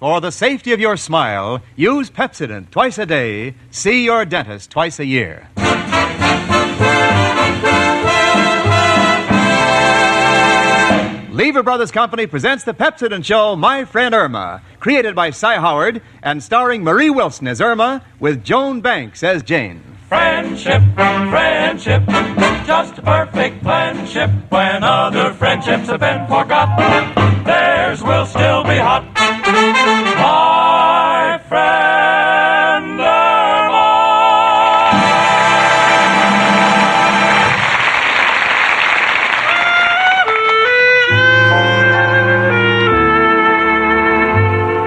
For the safety of your smile, use Pepsodent twice a day. See your dentist twice a year. Lever Brothers Company presents the Pepsodent show, My Friend Irma, created by Cy Howard and starring Marie Wilson as Irma with Joan Banks as Jane. Friendship, friendship, just a perfect friendship. When other friendships have been forgot, theirs will still be hot. My friend Irma.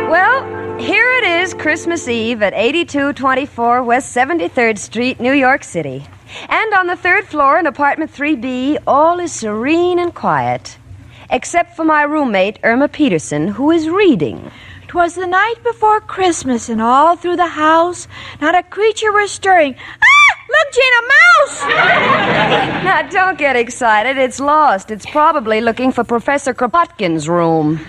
Well, here it is, Christmas Eve at 8224 West 73rd Street, New York City. And on the third floor in apartment 3B, all is serene and quiet. Except for my roommate, Irma Peterson, who is reading. 'Twas the night before Christmas, and all through the house, not a creature was stirring. Ah! Look, Jane, a mouse! Now, don't get excited. It's lost. It's probably looking for Professor Kropotkin's room.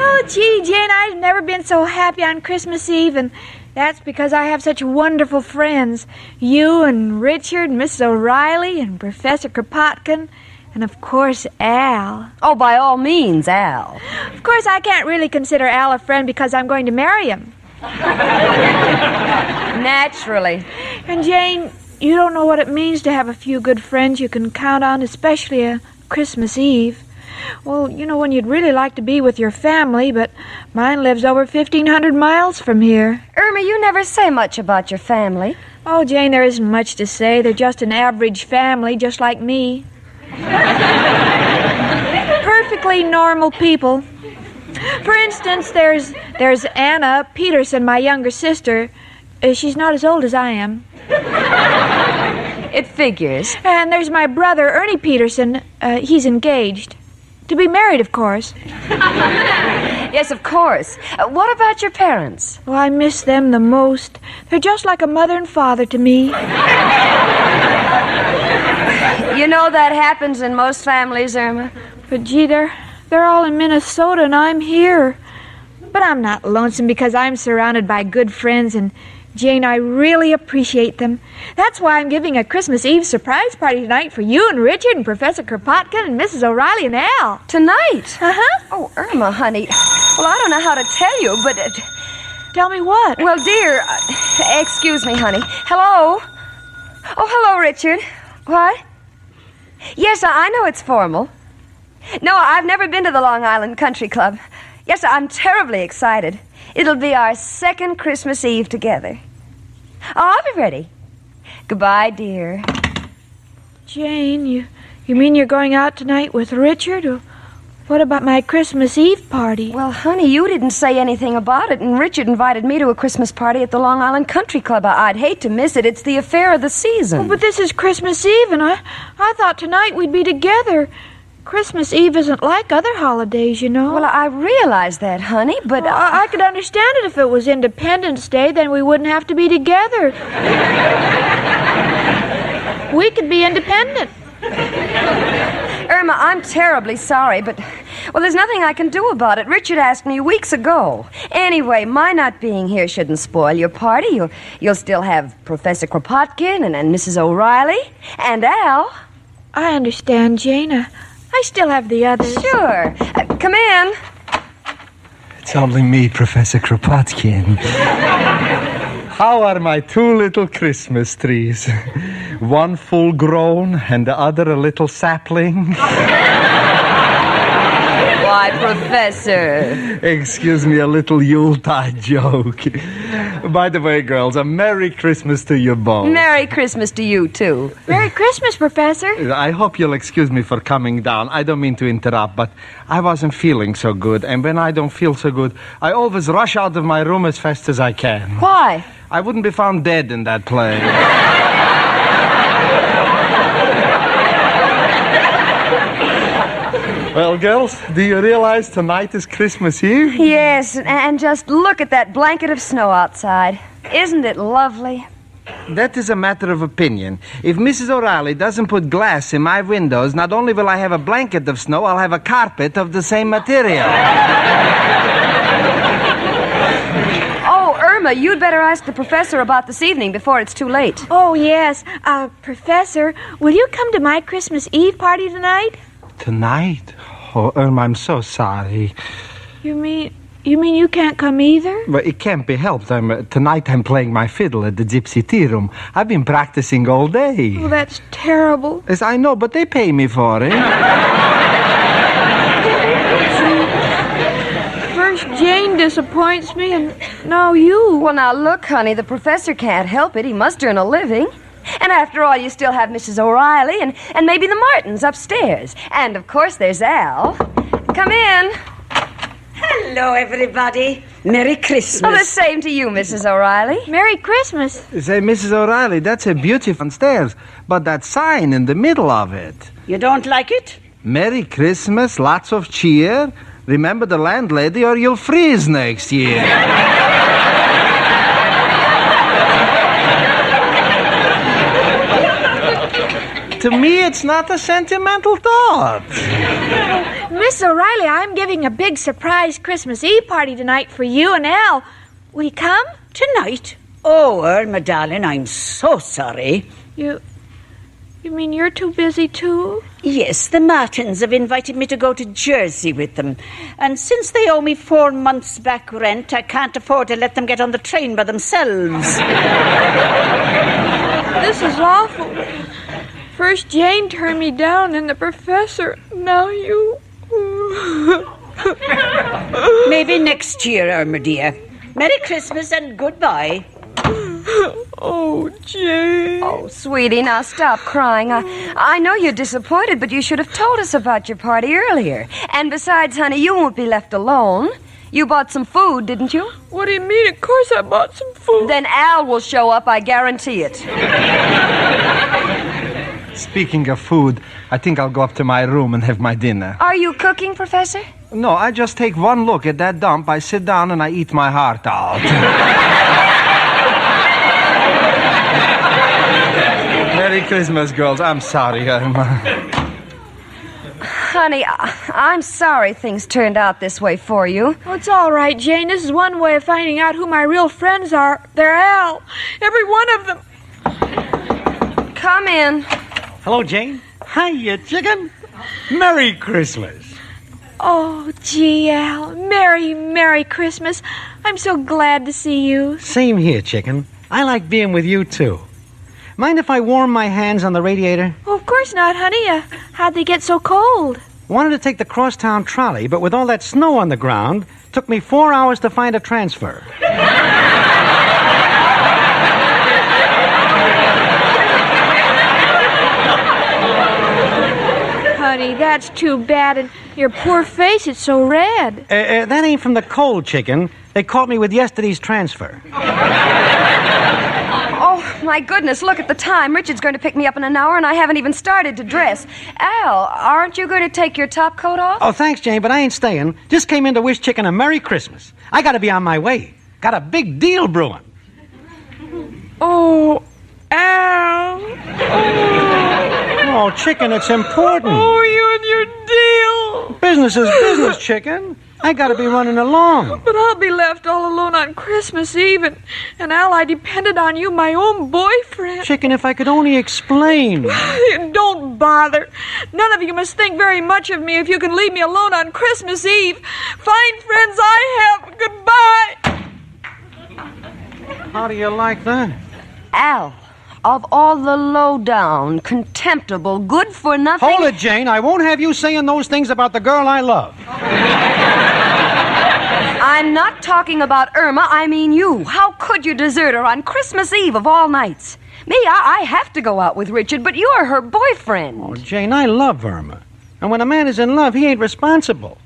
Oh, gee, Jane, I've never been so happy on Christmas Eve, and that's because I have such wonderful friends. You and Richard, Mrs. O'Reilly, and Professor Kropotkin, and, of course, Al. Oh, by all means, Al. Of course, I can't really consider Al a friend because I'm going to marry him. Naturally. And, Jane, you don't know what it means to have a few good friends you can count on, especially a Christmas Eve. Well, you know, when you'd really like to be with your family, but mine lives over 1,500 miles from here. Irma, you never say much about your family. Oh, Jane, there isn't much to say. They're just an average family, just like me. Perfectly normal people. For instance, there's Anna Peterson, my younger sister. She's not as old as I am. It figures. And there's my brother, Ernie Peterson. He's engaged. To be married, of course. Yes, of course. What about your parents? Oh, I miss them the most. They're just like a mother and father to me. You know that happens in most families, Irma. But, gee, they're all in Minnesota, and I'm here. But I'm not lonesome because I'm surrounded by good friends, and, Jane, I really appreciate them. That's why I'm giving a Christmas Eve surprise party tonight for you and Richard and Professor Kropotkin and Mrs. O'Reilly and Al. Tonight? Uh-huh. Oh, Irma, honey. Well, I don't know how to tell you, but... Tell me what? Well, dear, excuse me, honey. Hello? Oh, hello, Richard. What? Yes, I know it's formal. No, I've never been to the Long Island Country Club. Yes, I'm terribly excited. It'll be our second Christmas Eve together. Oh, I'll be ready. Goodbye, dear. Jane, you mean you're going out tonight with Richard? Or what about my Christmas Eve party? Well, honey, you didn't say anything about it, and Richard invited me to a Christmas party at the Long Island Country Club. I'd hate to miss it. It's the affair of the season. Oh, but this is Christmas Eve, and I thought tonight we'd be together. Christmas Eve isn't like other holidays, you know. Well, I realize that, honey, but... Well, I could understand it if it was Independence Day, then we wouldn't have to be together. We could be independent. Irma, I'm terribly sorry, but... Well, there's nothing I can do about it. Richard asked me weeks ago. Anyway, my not being here shouldn't spoil your party. You'll still have Professor Kropotkin and Mrs. O'Reilly and Al. I understand, Jane. I still have the others. Sure. Come in. It's only me, Professor Kropotkin. How are my two little Christmas trees? One full grown and the other a little sapling. Why, Professor? Excuse me, a little Yuletide joke. By the way, girls, a Merry Christmas to you both. Merry Christmas to you, too. Merry Christmas, Professor. I hope you'll excuse me for coming down. I don't mean to interrupt, but I wasn't feeling so good. And when I don't feel so good, I always rush out of my room as fast as I can. Why? I wouldn't be found dead in that play. Well, girls, do you realize tonight is Christmas Eve? Yes, and just look at that blanket of snow outside. Isn't it lovely? That is a matter of opinion. If Mrs. O'Reilly doesn't put glass in my windows, not only will I have a blanket of snow, I'll have a carpet of the same material. Irma, you'd better ask the professor about this evening before it's too late. Oh, yes. Professor, will you come to my Christmas Eve party tonight? Tonight? Oh, Irma, I'm so sorry. You mean you can't come either? But it can't be helped. Tonight I'm playing my fiddle at the Gypsy Tea Room. I've been practicing all day. Oh, that's terrible. Yes, I know, but they pay me for it. First Jane disappoints me, and now you. Well, now look, honey, the professor can't help it. He must earn a living. And after all, you still have Mrs. O'Reilly and maybe the Martins upstairs. And, of course, there's Al. Come in. Hello, everybody. Merry Christmas. Oh, the same to you, Mrs. O'Reilly. Merry Christmas. Say, Mrs. O'Reilly, that's a beautiful stairs, but that sign in the middle of it. You don't like it? Merry Christmas, lots of cheer. Remember the landlady or you'll freeze next year. To me, it's not a sentimental thought. Miss O'Reilly, I'm giving a big surprise Christmas Eve party tonight for you and Al. Will you come? Tonight? Oh, Irma, darling, I'm so sorry. You mean you're too busy, too? Yes, the Martins have invited me to go to Jersey with them. And since they owe me 4 months back rent, I can't afford to let them get on the train by themselves. This is awful. First Jane turned me down, and the professor. Now you. Maybe next year, Irma, dear. Merry Christmas and goodbye. Oh, Jane. Oh, sweetie, now stop crying. I know you're disappointed, but you should have told us about your party earlier. And besides, honey, you won't be left alone. You bought some food, didn't you? What do you mean? Of course I bought some food. Then Al will show up, I guarantee it. Speaking of food, I think I'll go up to my room and have my dinner. Are you cooking, Professor? No, I just take one look at that dump, I sit down and I eat my heart out. Merry Christmas, girls. I'm sorry, Irma. Honey, I'm sorry things turned out this way for you. Oh, it's all right, Jane. This is one way of finding out who my real friends are. They're Al. Every one of them. Come in. Hello, Jane. Hiya, chicken. Merry Christmas. Oh, gee, Al. Merry Christmas. I'm so glad to see you. Same here, chicken. I like being with you, too. Mind if I warm my hands on the radiator? Oh, of course not, honey. How'd they get so cold? Wanted to take the crosstown trolley, but with all that snow on the ground, took me 4 hours to find a transfer. Honey, that's too bad. And your poor face, it's so red. That ain't from the cold, chicken. They caught me with yesterday's transfer. Oh, my goodness, look at the time. Richard's going to pick me up in an hour, and I haven't even started to dress. Al, aren't you going to take your top coat off? Oh, thanks, Jane, but I ain't staying. Just came in to wish chicken a Merry Christmas. I gotta be on my way. Got a big deal brewing. Oh, Al. Oh, chicken, it's important. Oh, you and your deal. Business is business, chicken. I gotta be running along. But I'll be left all alone on Christmas Eve, and Al, I depended on you, my own boyfriend. Chicken, if I could only explain. Don't bother. None of you must think very much of me if you can leave me alone on Christmas Eve. Fine friends I have. Goodbye. How do you like that? Al, of all the low-down, contemptible, good-for-nothing... Hold it, Jane. I won't have you saying those things about the girl I love. I'm not talking about Irma, I mean you. How could you desert her on Christmas Eve of all nights? Me, I have to go out with Richard, but you're her boyfriend. Oh, Jane, I love Irma. And when a man is in love, he ain't responsible.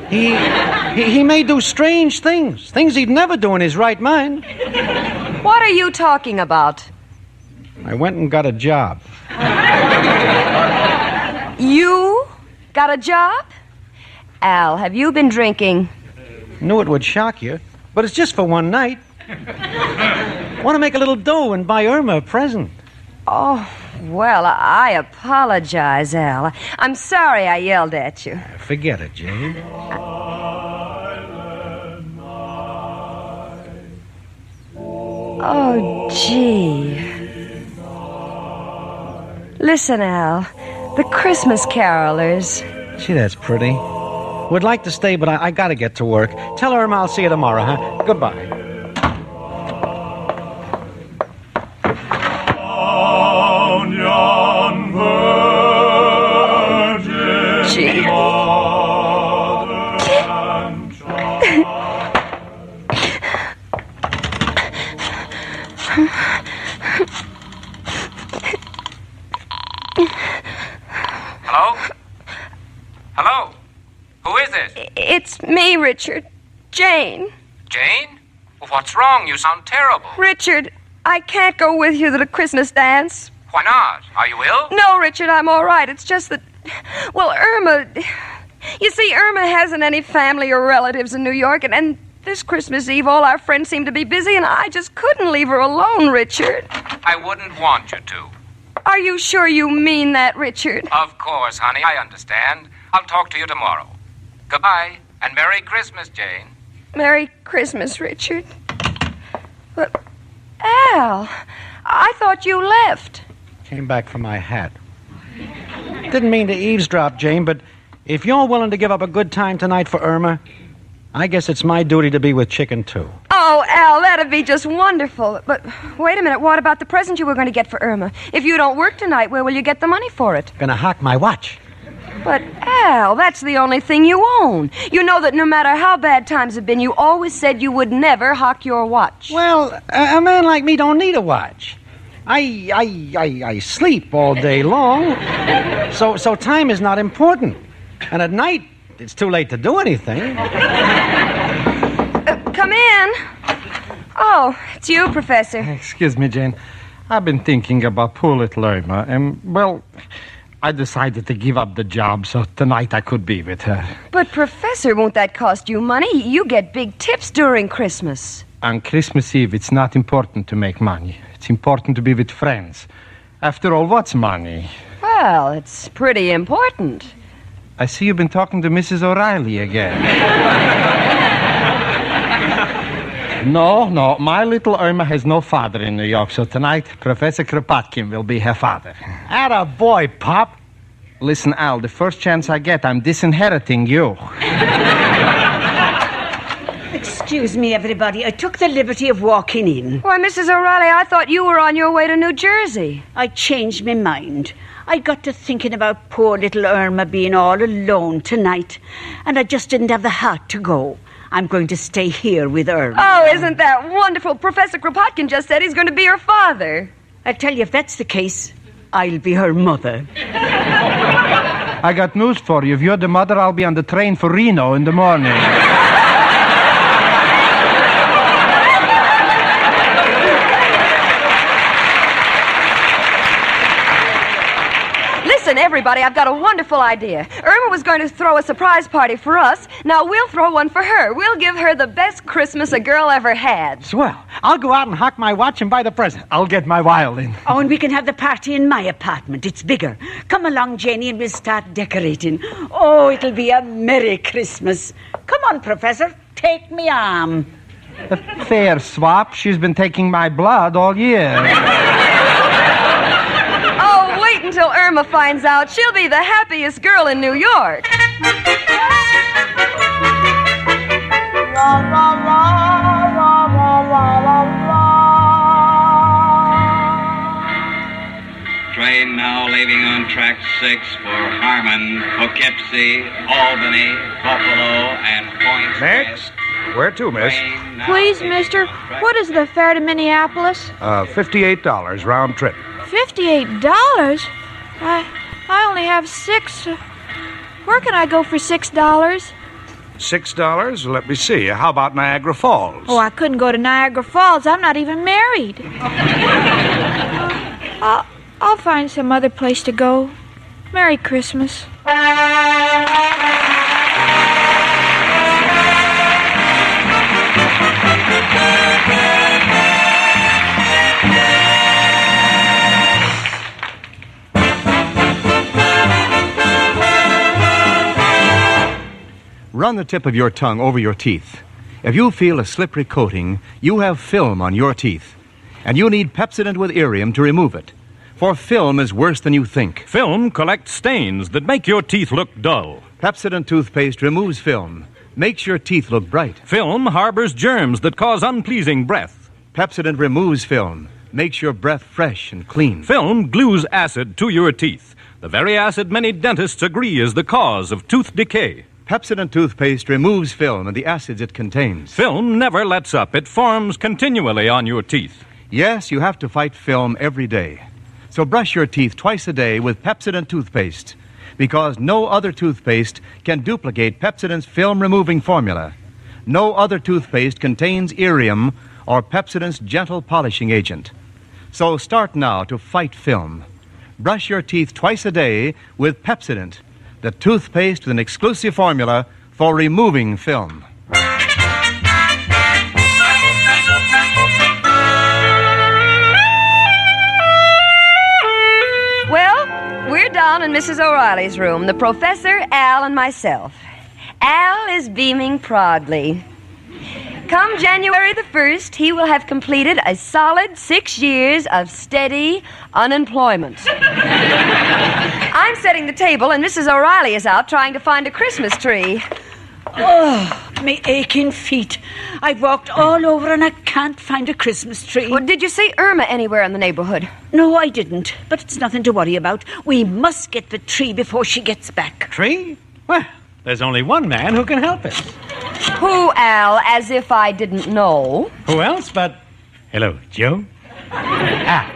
He may do strange things he'd never do in his right mind. What are you talking about? I went and got a job. You got a job? Al, have you been drinking? Knew it would shock you, but it's just for one night. Want to make a little dough and buy Irma a present. Oh, well, I apologize, Al. I'm sorry I yelled at you. Forget it, Jane. Oh, gee. Listen, Al. The Christmas carolers. Gee, that's pretty. Would like to stay, but I gotta get to work. Tell Irma I'll see you tomorrow, huh? Goodbye. On yon virgin Gee. mother and child. Hello? Hello? Who is this? It's me, Richard. Jane. Jane? Well, what's wrong? You sound terrible. Richard, I can't go with you to the Christmas dance. Why not? Are you ill? No, Richard, I'm all right. It's just that, well, Irma... You see, Irma hasn't any family or relatives in New York, and this Christmas Eve, all our friends seem to be busy, and I just couldn't leave her alone, Richard. I wouldn't want you to. Are you sure you mean that, Richard? Of course, honey, I understand. I'll talk to you tomorrow. Goodbye, and Merry Christmas, Jane. Merry Christmas, Richard. But, Al, I thought you left. Came back for my hat. Didn't mean to eavesdrop, Jane, but if you're willing to give up a good time tonight for Irma, I guess it's my duty to be with Chicken, too. Oh, Al, that'd be just wonderful. But wait a minute, what about the present you were going to get for Irma? If you don't work tonight, where will you get the money for it? Gonna hock my watch. But, Al, that's the only thing you own. You know that no matter how bad times have been, you always said you would never hock your watch. Well, a man like me don't need a watch. I sleep all day long, so time is not important. And at night, it's too late to do anything. Come in. Oh, it's you, Professor. Excuse me, Jane. I've been thinking about poor little Irma, and, well, I decided to give up the job so tonight I could be with her. But, Professor, won't that cost you money? You get big tips during Christmas. On Christmas Eve, it's not important to make money. It's important to be with friends. After all, what's money? Well, it's pretty important. I see you've been talking to Mrs. O'Reilly again. No, my little Irma has no father in New York, so tonight Professor Kropotkin will be her father. Atta boy, Pop. Listen, Al, the first chance I get, I'm disinheriting you. Excuse me, everybody. I took the liberty of walking in. Why, Mrs. O'Reilly, I thought you were on your way to New Jersey. I changed my mind. I got to thinking about poor little Irma being all alone tonight, and I just didn't have the heart to go. I'm going to stay here with Irma. Oh, isn't that wonderful? Professor Kropotkin just said he's going to be her father. I tell you, if that's the case, I'll be her mother. I got news for you. If you're the mother, I'll be on the train for Reno in the morning. Listen, everybody, I've got a wonderful idea. Irma was going to throw a surprise party for us. Now we'll throw one for her. We'll give her the best Christmas a girl ever had. Swell. I'll go out and hock my watch and buy the present. I'll get my violin. Oh, and we can have the party in my apartment. It's bigger. Come along, Janie, and we'll start decorating. Oh, it'll be a Merry Christmas. Come on, Professor. Take me arm. A fair swap. She's been taking my blood all year. Oh, wait until Irma finds out. She'll be the happiest girl in New York. Train now leaving on track 6 for Harmon, Poughkeepsie, Albany, Buffalo, and Point. Next? Where to, miss? Please, mister, what is the fare to Minneapolis? $58 round trip. $58? I only have $6. Where can I go for $6? $6? Let me see. How about Niagara Falls? Oh, I couldn't go to Niagara Falls. I'm not even married. I'll find some other place to go. Merry Christmas. Run the tip of your tongue over your teeth. If you feel a slippery coating, you have film on your teeth. And you need Pepsodent with Irium to remove it. For film is worse than you think. Film collects stains that make your teeth look dull. Pepsodent toothpaste removes film, makes your teeth look bright. Film harbors germs that cause unpleasing breath. Pepsodent removes film, makes your breath fresh and clean. Film glues acid to your teeth, the very acid many dentists agree is the cause of tooth decay. Pepsodent toothpaste removes film and the acids it contains. Film never lets up. It forms continually on your teeth. Yes, you have to fight film every day. So brush your teeth twice a day with Pepsodent toothpaste, because no other toothpaste can duplicate Pepsodent's film-removing formula. No other toothpaste contains Irium or Pepsodent's gentle polishing agent. So start now to fight film. Brush your teeth twice a day with Pepsodent, the toothpaste with an exclusive formula for removing film. Well, we're down in Mrs. O'Reilly's room, the professor, Al, and myself. Al is beaming proudly. Come January the 1st, he will have completed a solid 6 years of steady unemployment. I'm setting the table, and Mrs. O'Reilly is out trying to find a Christmas tree. Oh, me aching feet. I've walked all over and I can't find a Christmas tree. Well, did you see Irma anywhere in the neighborhood? No, I didn't. But it's nothing to worry about. We must get the tree before she gets back. Tree? Well, there's only one man who can help us. Who, Al? As if I didn't know. Who else but... Hello, Joe? Al,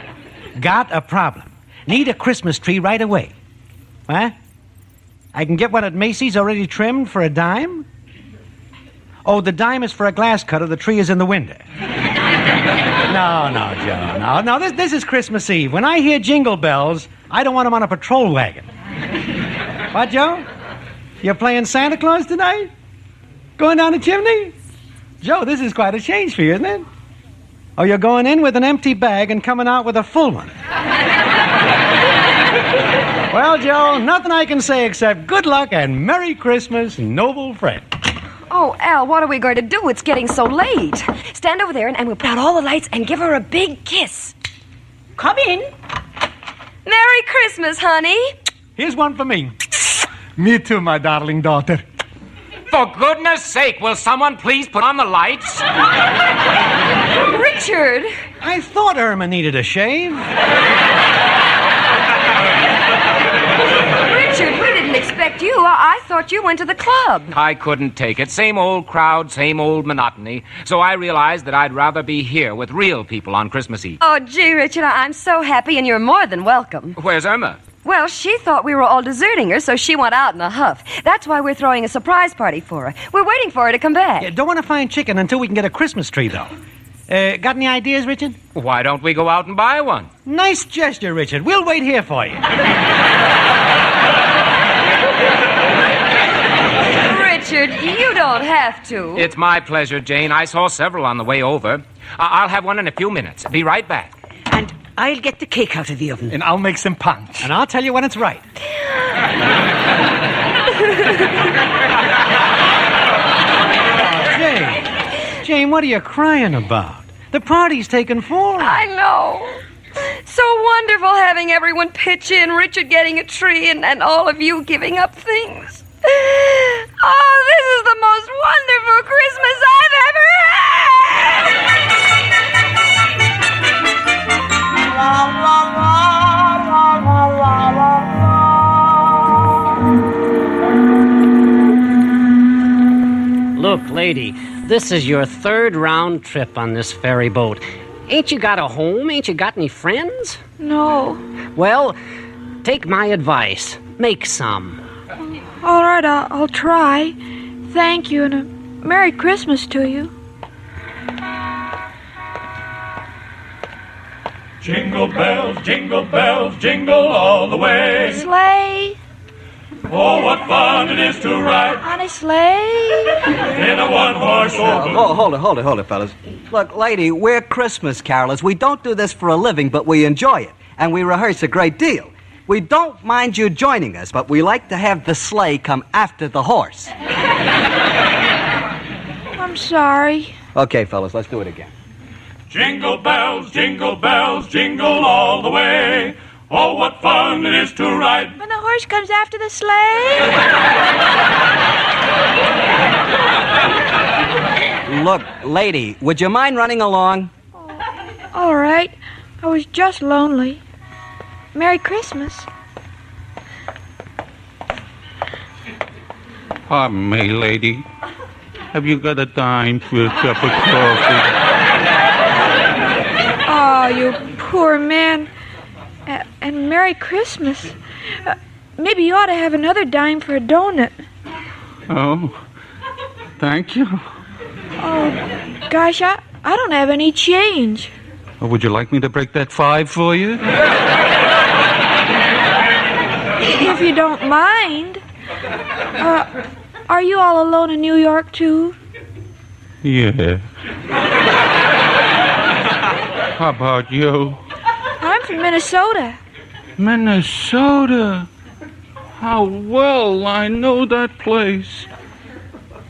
got a problem. Need a Christmas tree right away. Huh? I can get one at Macy's already trimmed for $10? Oh, the dime is for a glass cutter. The tree is in the window. No, Joe. No, this is Christmas Eve. When I hear jingle bells, I don't want them on a patrol wagon. What, Joe? You're playing Santa Claus tonight? Going down the chimney? Joe, this is quite a change for you, isn't it? Oh, you're going in with an empty bag and coming out with a full one. Well, Joe, nothing I can say except good luck and Merry Christmas, noble friend. Oh, Al, what are we going to do? It's getting so late. Stand over there and we'll put out all the lights and give her a big kiss. Come in. Merry Christmas, honey. Here's one for me. Me too, my darling daughter. For goodness sake, will someone please put on the lights? Richard. I thought Irma needed a shave. Richard, we didn't expect you. I thought you went to the club. I couldn't take it. Same old crowd, same old monotony. So I realized that I'd rather be here with real people on Christmas Eve. Oh, gee, Richard, I'm so happy, and you're more than welcome. Where's Irma? Well, she thought we were all deserting her, so she went out in a huff. That's why we're throwing a surprise party for her. We're waiting for her to come back. Yeah, don't want to find chicken until we can get a Christmas tree, though. Got any ideas, Richard? Why don't we go out and buy one? Nice gesture, Richard. We'll wait here for you. Richard, you don't have to. It's my pleasure, Jane. I saw several on the way over. I'll have one in a few minutes. Be right back. And I'll get the cake out of the oven. And I'll make some punch. And I'll tell you when it's right. Oh, Jane, what are you crying about? The party's taken form. I know. So wonderful having everyone pitch in, Richard getting a tree, and all of you giving up things. Oh, this is the most wonderful Christmas I've ever had. Look, lady, this is your third round trip on this ferry boat. Ain't you got a home? Ain't you got any friends? No. Well, take my advice. Make some. All right, I'll try. Thank you, and a Merry Christmas to you. Jingle bells, jingle all the way. Sleigh. Oh, what fun it is to ride On a sleigh. in a one-horse open. Hold it, fellas. Look, lady, we're Christmas carolers. We don't do this for a living, but we enjoy it, and we rehearse a great deal. We don't mind you joining us, but we like to have the sleigh come after the horse. I'm sorry. Okay, fellas, let's do it again. Jingle bells, jingle all the way. Oh, what fun it is to ride. When the horse comes after the sleigh. Look, lady, would you mind running along? All right. I was just lonely. Merry Christmas. Pardon me, lady. Have you got a dime for a cup of coffee? Oh, you poor man. And Merry Christmas. Maybe you ought to have another dime for a donut. Oh, thank you. Oh, gosh, I don't have any change. Or would you like me to break that 5 for you? If you don't mind. Are you all alone in New York, too? Yeah. How about you? I'm from Minnesota. Minnesota? How well I know that place.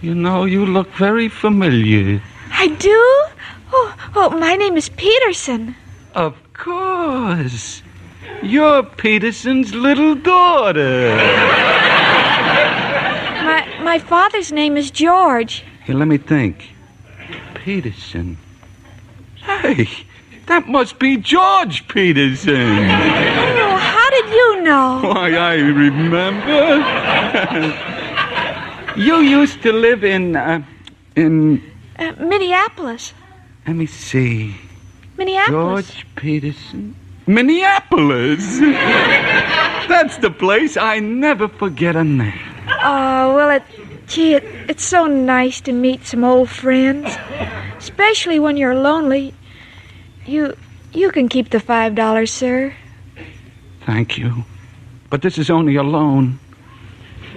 You know, you look very familiar. I do? Oh, my name is Peterson. Of course. You're Peterson's little daughter. My father's name is George. Here, let me think. Peterson. Hey, that must be George Peterson. Oh, how did you know? Why, I remember. You used to live in Minneapolis. Let me see. Minneapolis. George Peterson. Minneapolis. That's the place. I never forget a name. Oh, well, it's so nice to meet some old friends. Especially when you're lonely. You can keep the $5, sir. Thank you. But this is only a loan.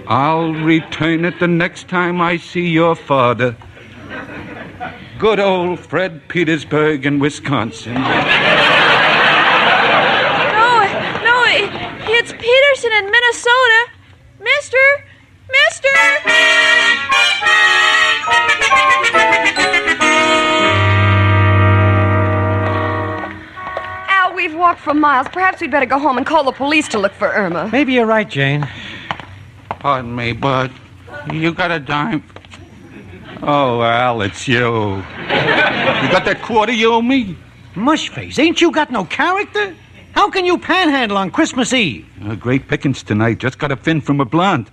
I'll return it the next time I see your father. Good old Fred Petersburg in Wisconsin. No, it's Peterson in Minnesota. Mister! Al, we've walked for miles. Perhaps we'd better go home and call the police to look for Irma. Maybe you're right, Jane. Pardon me, Bud. You got a dime? Oh, Al, it's you. You got that quarter you owe me? Mushface, ain't you got no character? How can you panhandle on Christmas Eve? Great pickings tonight. Just got a fin from a blonde.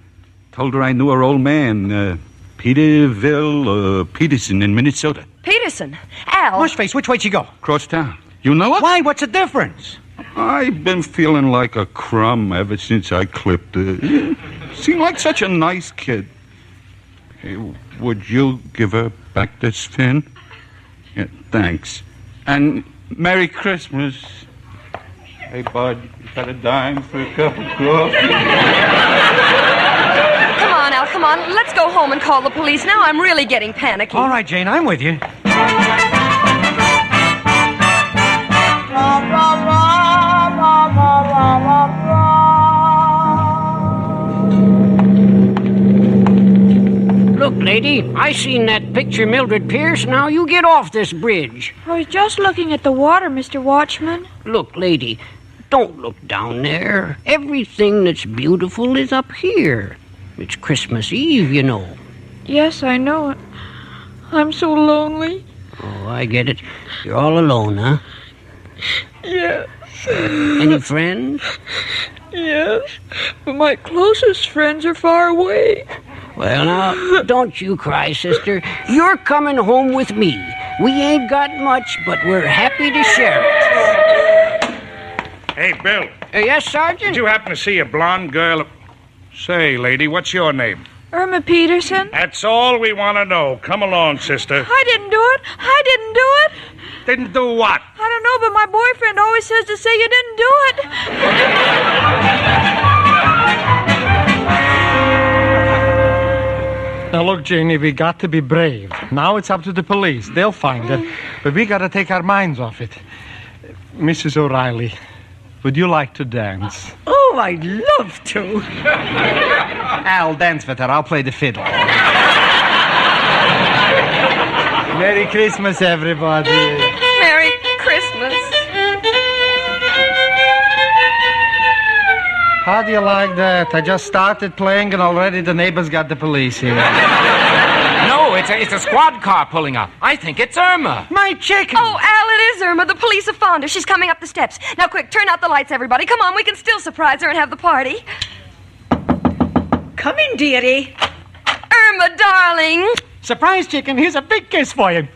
Told her I knew her old man, Peterson in Minnesota. Peterson? Al. Mushface, which way'd she go? Cross town. You know it? Why? What's the difference? I've been feeling like a crumb ever since I clipped her. Seemed like such a nice kid. Hey, would you give her back this fin? Yeah, thanks. And Merry Christmas. Hey, Bud, you got a dime for a cup of coffee? Come on, Al, come on. Let's go home and call the police. Now I'm really getting panicky. All right, Jane, I'm with you. Look, lady, I seen that picture Mildred Pierce. Now you get off this bridge. I was just looking at the water, Mr. Watchman. Look, lady, don't look down there. Everything that's beautiful is up here. It's Christmas Eve, you know. Yes, I know it. I'm so lonely. Oh, I get it. You're all alone, huh? Yes. Any friends? Yes, but my closest friends are far away. Well, now, don't you cry, sister. You're coming home with me. We ain't got much, but we're happy to share it. Hey, Bill. Yes, Sergeant? Did you happen to see a blonde girl? Say, lady, what's your name? Irma Peterson. That's all we want to know. Come along, sister. I didn't do it. Didn't do what? I don't know, but my boyfriend always says to say you didn't do it. Now, look, Janie, we got to be brave. Now it's up to the police. They'll find it. But we got to take our minds off it. Mrs. O'Reilly, would you like to dance? Oh, I'd love to. Al, dance with her. I'll play the fiddle. Merry Christmas, everybody. Merry Christmas. How do you like that? I just started playing and already the neighbors got the police here. No, it's a squad car pulling up. I think it's Irma. My chicken! Oh, Al, it is Irma. The police have found her. She's coming up the steps. Now, quick, turn out the lights, everybody. Come on, we can still surprise her and have the party. Come in, dearie. Irma, darling. Surprise, chicken. Here's a big kiss for you.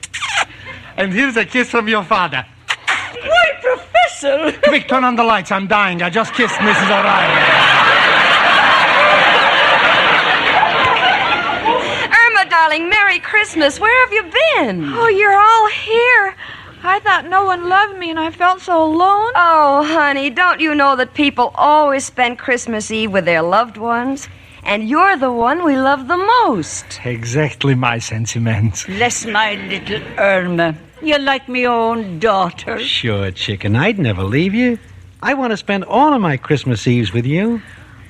And here's a kiss from your father. Why, Professor? Quick, turn on the lights. I'm dying. I just kissed Mrs. O'Reilly. Irma, darling, Merry Christmas. Where have you been? Oh, you're all here. I thought no one loved me and I felt so alone. Oh, honey, don't you know that people always spend Christmas Eve with their loved ones? And you're the one we love the most. Exactly my sentiments. Bless my little Irma. You're like me own daughter. Sure, chicken. I'd never leave you. I want to spend all of my Christmas Eves with you.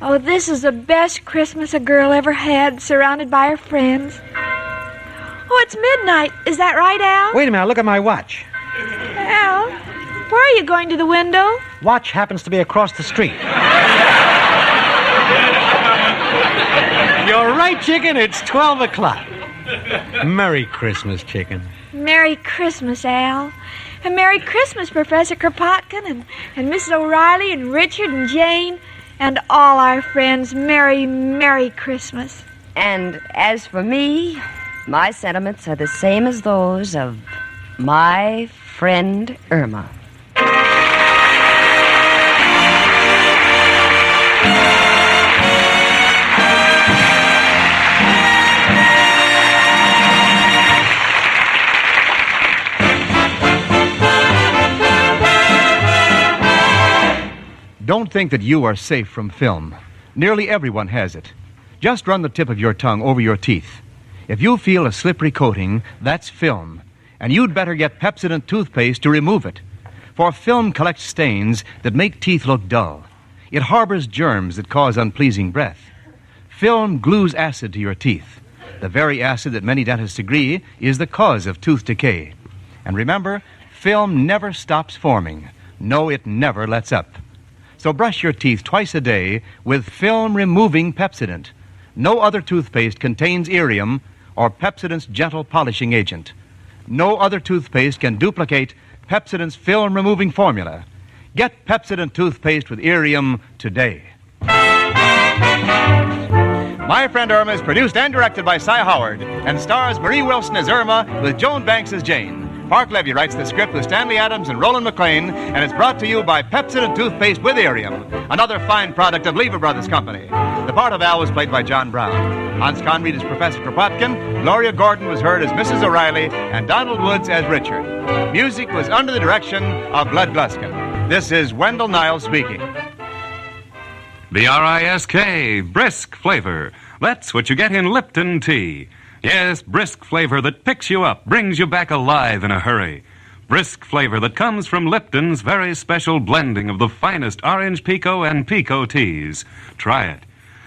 Oh, this is the best Christmas a girl ever had, surrounded by her friends. Oh, it's midnight. Is that right, Al? Wait a minute. Look at my watch. Al, where are you going to the window? Watch happens to be across the street. You're right, chicken. It's 12 o'clock. Merry Christmas, chicken. Merry Christmas, Al. And Merry Christmas, Professor Kropotkin and Mrs. O'Reilly and Richard and Jane and all our friends. Merry, Merry Christmas. And as for me, my sentiments are the same as those of my friend Irma. Don't think that you are safe from film. Nearly everyone has it. Just run the tip of your tongue over your teeth. If you feel a slippery coating, that's film. And you'd better get Pepsodent toothpaste to remove it. For film collects stains that make teeth look dull. It harbors germs that cause unpleasing breath. Film glues acid to your teeth. The very acid that many dentists agree is the cause of tooth decay. And remember, film never stops forming. No, it never lets up. So brush your teeth twice a day with film-removing Pepsodent. No other toothpaste contains irium or Pepsodent's gentle polishing agent. No other toothpaste can duplicate Pepsodent's film-removing formula. Get Pepsodent toothpaste with irium today. My Friend Irma is produced and directed by Cy Howard and stars Marie Wilson as Irma with Joan Banks as Jane. Park Levy writes the script with Stanley Adams and Roland McLean, and it's brought to you by Pepsodent toothpaste with irium, another fine product of Lever Brothers Company. The part of Al was played by John Brown. Hans Conried as Professor Kropotkin, Gloria Gordon was heard as Mrs. O'Reilly, and Donald Woods as Richard. Music was under the direction of Bud Gluskin. This is Wendell Niles speaking. B-R-I-S-K, brisk flavor. That's what you get in Lipton tea. Yes, brisk flavor that picks you up, brings you back alive in a hurry. Brisk flavor that comes from Lipton's very special blending of the finest orange pekoe and pekoe teas. Try it.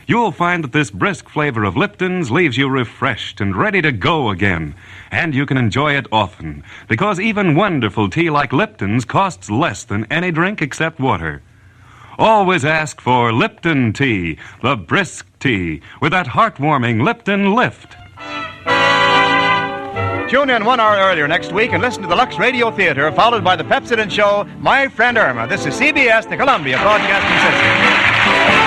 You'll find that this brisk flavor of Lipton's leaves you refreshed and ready to go again. And you can enjoy it often, because even wonderful tea like Lipton's costs less than any drink except water. Always ask for Lipton tea, the brisk tea, with that heartwarming Lipton lift. Tune in 1 hour earlier next week and listen to the Lux Radio Theater, followed by the Pepsodent show, My Friend Irma. This is CBS, the Columbia Broadcasting System.